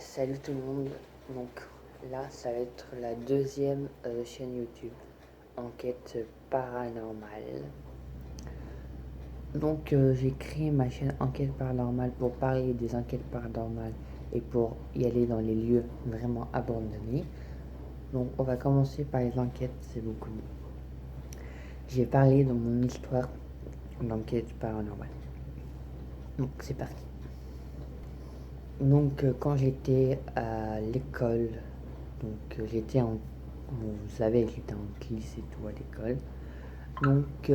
Salut tout le monde, donc là ça va être la deuxième chaîne YouTube, Enquête Paranormale. Donc j'ai créé ma chaîne Enquête Paranormale pour parler des enquêtes paranormales et pour y aller dans les lieux vraiment abandonnés. Donc on va commencer par les enquêtes, c'est beaucoup mieux. J'ai parlé de mon histoire d'enquête paranormale. Donc c'est parti. Donc quand j'étais à l'école, j'étais en... Vous savez, j'étais en glisse et tout à l'école. Donc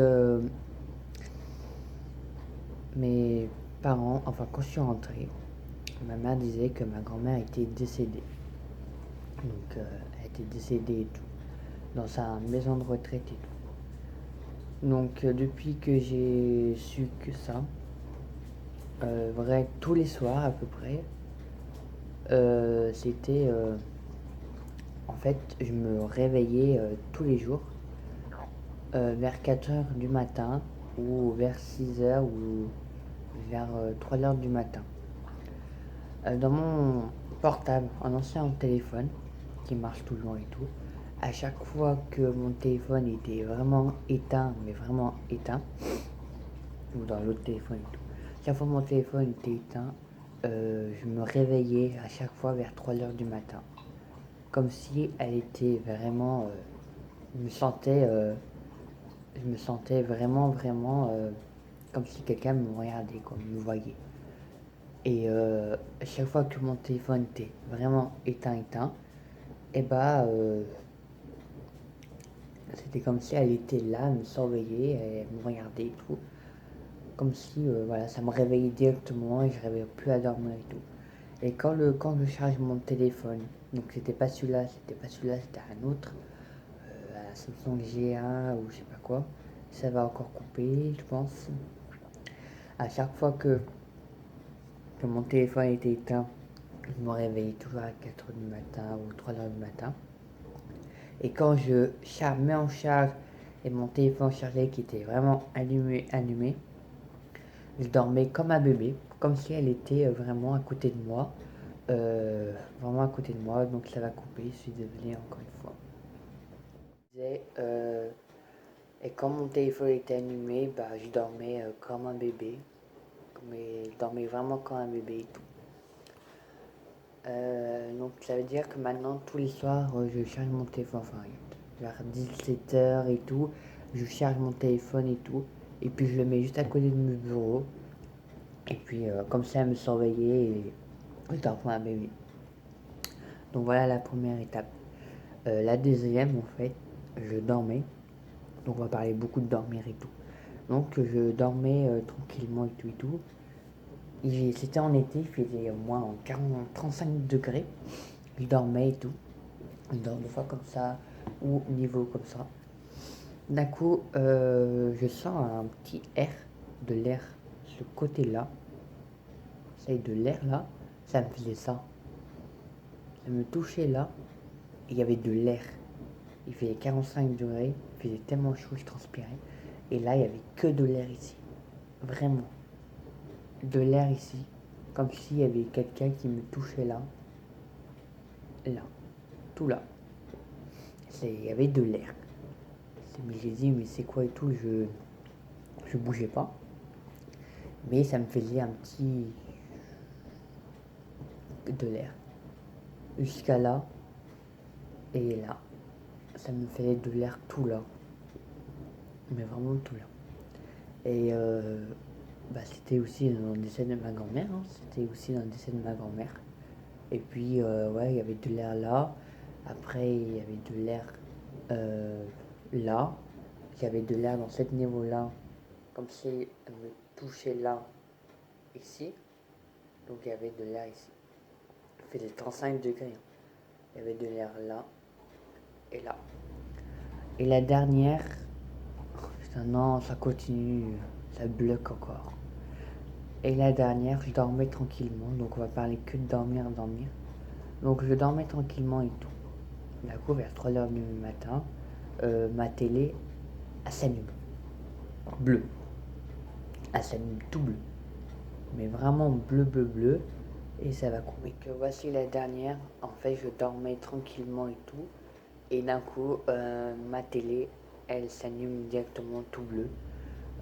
mes parents, enfin quand je suis rentré, ma mère disait que ma grand-mère était décédée. Elle était décédée et tout, dans sa maison de retraite et tout. Donc depuis que j'ai su que ça, vrai, tous les soirs à peu près, c'était... en fait, je me réveillais tous les jours vers 4 heures du matin ou vers 6 heures ou vers 3 heures du matin. Dans mon portable, un ancien téléphone qui marche toujours et tout, à chaque fois que mon téléphone était vraiment éteint, mais vraiment éteint, ou dans l'autre téléphone et tout, chaque fois que mon téléphone était éteint, je me réveillais à chaque fois vers 3 heures du matin. Comme si elle était vraiment... je me sentais vraiment comme si quelqu'un me regardait, quoi, me voyait. Et à chaque fois que mon téléphone était vraiment éteint, et c'était comme si elle était là, elle me surveillait, elle me regardait et tout. Comme si voilà, ça me réveillait directement et je n'arrivais plus à dormir et tout. Et quand je charge mon téléphone, donc c'était pas celui-là, c'était un autre, un Samsung G1 ou je sais pas quoi, ça va encore couper, je pense. À chaque fois que mon téléphone était éteint, je me réveillais toujours à 4 heures du matin ou 3 heures du matin. Et quand je mets en charge et mon téléphone chargé qui était vraiment allumé, je dormais comme un bébé, comme si elle était vraiment à côté de moi. Vraiment à côté de moi, donc ça va couper, je suis désolé encore une fois. Et quand mon téléphone était allumé, je dormais comme un bébé. Mais je dormais vraiment comme un bébé et tout. Donc ça veut dire que maintenant, tous les soirs, je charge mon téléphone, enfin, vers 17 heures et tout, je charge mon téléphone et tout, et puis je le mets juste à côté de mon bureau, et puis comme ça, elle me surveillait, et je dors comme un bébé. Donc voilà la première étape. La deuxième, en fait, je dormais, donc on va parler beaucoup de dormir et tout. Donc je dormais tranquillement et tout et tout. C'était en été, il faisait au moins 35 degrés. Je dormais et tout. Je dors des fois comme ça, ou au niveau comme ça. D'un coup, je sens un petit air, de l'air, ce côté-là. C'est de l'air là, ça me faisait ça. Ça me touchait là, et il y avait de l'air. Il faisait 45 degrés, il faisait tellement chaud, je transpirais. Et là, il n'y avait que de l'air ici. Vraiment. De l'air ici. Comme s'il y avait quelqu'un qui me touchait là. Là. Tout là. Il y avait de l'air. Mais j'ai dit, mais c'est quoi et tout, je bougeais pas. Mais ça me faisait un petit de l'air. Jusqu'à là. Et là. Ça me faisait de l'air tout là. Mais vraiment tout là. Et c'était aussi dans le décès de ma grand-mère. Hein. C'était aussi dans le décès de ma grand-mère. Et puis, ouais, il y avait de l'air là. Après, il y avait de l'air là. Il y avait de l'air dans ce niveau-là. Comme si elle me touchait là, ici. Donc, il y avait de l'air ici. Il faisait 35 degrés. Hein. Il y avait de l'air là et là. Et la dernière, putain, non, ça continue. Ça bloque encore. Et la dernière, je dormais tranquillement. Donc, on va parler que de dormir. Donc, je dormais tranquillement et tout. D'un coup, vers 3 heures du matin, ma télé, elle s'allume. Bleu. Elle s'allume tout bleu. Mais vraiment bleu. et ça va couper. Donc, voici la dernière. En fait, je dormais tranquillement et tout. Et d'un coup, ma télé, elle s'allume directement tout bleu.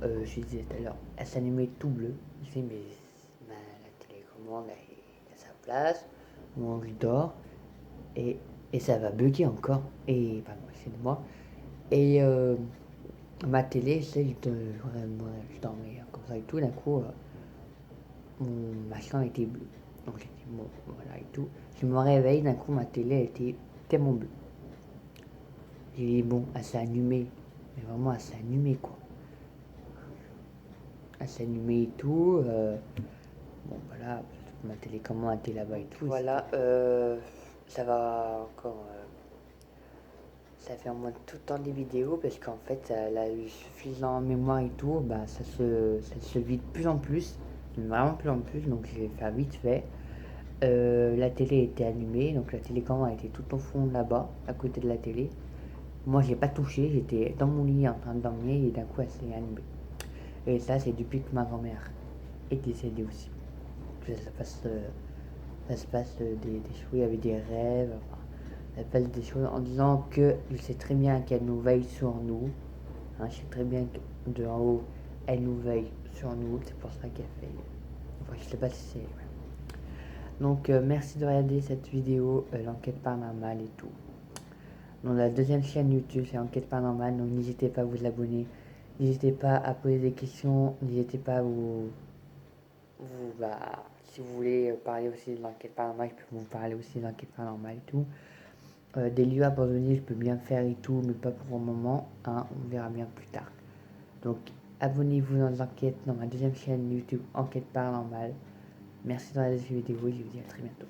Je disais tout à l'heure, elle s'allumait tout bleu. Je disais, mais la télécommande est à sa place. Moi, je dors. Et, et ça va bugger encore. Et, pardon, excusez-moi. Et ma télé, je dormais comme ça et tout. D'un coup, mon machin était bleu. Donc j'ai dit, bon, voilà et tout. Je me réveille, d'un coup, ma télé était tellement bleue. J'ai dit, bon, elle s'est allumée. Mais vraiment, elle s'est allumée, quoi. Elle s'est allumée et tout. Bon, voilà, ma télécommande était là-bas et tout. Voilà, ça va encore. Ça fait au moins tout le temps des vidéos parce qu'en fait, elle a eu suffisant mémoire et tout. Bah, ça se vide de plus en plus. Vraiment de plus en plus. Donc, je vais faire vite fait. La télé était allumée, donc la télécommande était tout au fond là-bas, à côté de la télé. Moi, j'ai pas touché, j'étais dans mon lit en train de dormir et d'un coup, elle s'est allumée. Et ça, c'est depuis que ma grand-mère est décédée aussi. Ça se passe des choses, il y avait des rêves, enfin, ça se passe des choses en disant que je sais très bien qu'elle nous veille sur nous. Hein, je sais très bien que de en haut, elle nous veille sur nous, c'est pour ça qu'elle fait. Enfin, je sais pas si c'est. Donc merci de regarder cette vidéo, l'enquête paranormale et tout. Donc la deuxième chaîne YouTube c'est Enquête paranormale, donc n'hésitez pas à vous abonner, n'hésitez pas à poser des questions, n'hésitez pas à si vous voulez parler aussi de l'enquête paranormale, je peux vous parler aussi de l'enquête paranormale et tout. Des lieux abandonnés, je peux bien faire et tout, mais pas pour le moment, hein, on verra bien plus tard. Donc abonnez-vous dans l'enquête, dans ma deuxième chaîne YouTube Enquête paranormale. Merci de regarder cette vidéo et je vous dis à très bientôt.